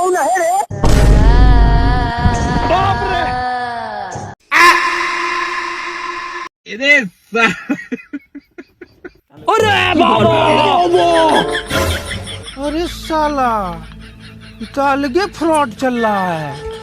पाहुणा है रे. अरे साला ये तो अलग फ्रॉड चल रहा है.